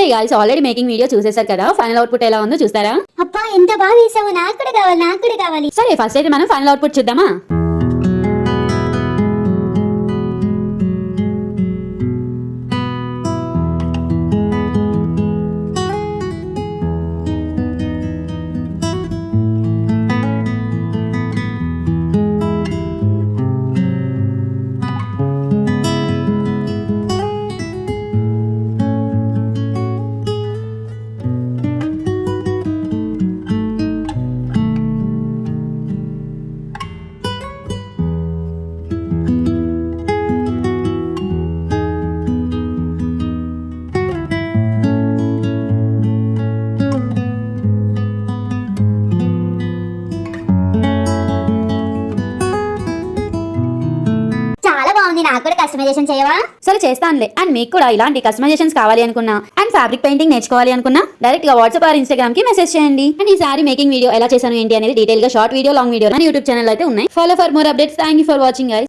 హే guys, already making video చూసేసారు కదా. Final output ఎలా ఉందో చూస్తారా? అబ్బా ఎంత బాగా వేసావు, నాకు కూడా కావాలి. సరే ఫస్ట్ అయితే మనం ఫైనల్ అవుట్పుట్ చూద్దామా. నాకు కూడా కస్టమైజేషన్ చేయవా? సరే చేస్తానులే. అండ్ మీకు కూడా ఇలాంటి కస్టమైజేషన్స్ కావాలి అనుకున్నా అండ్ ఫ్యాబ్రిక్ పెయింటింగ్ నేర్చుకోవాలి అనుకున్నా డైరెక్ట్ గా వాట్సాప్ ఆర్ ఇన్స్టాగ్రామ్ కి మెసేజ్ చేయండి. అండ్ ఈ సారీ మేకింగ్ వీడియో ఎలా చేశాను ఏంటి అనేది డీటెయిల్ గా షార్ట్ వీడియో, లాంగ్ వీడియో మన యూట్యూబ్ ఛానల్ అయితే ఉన్నాయి. Follow for more updates. Thank you for watching guys.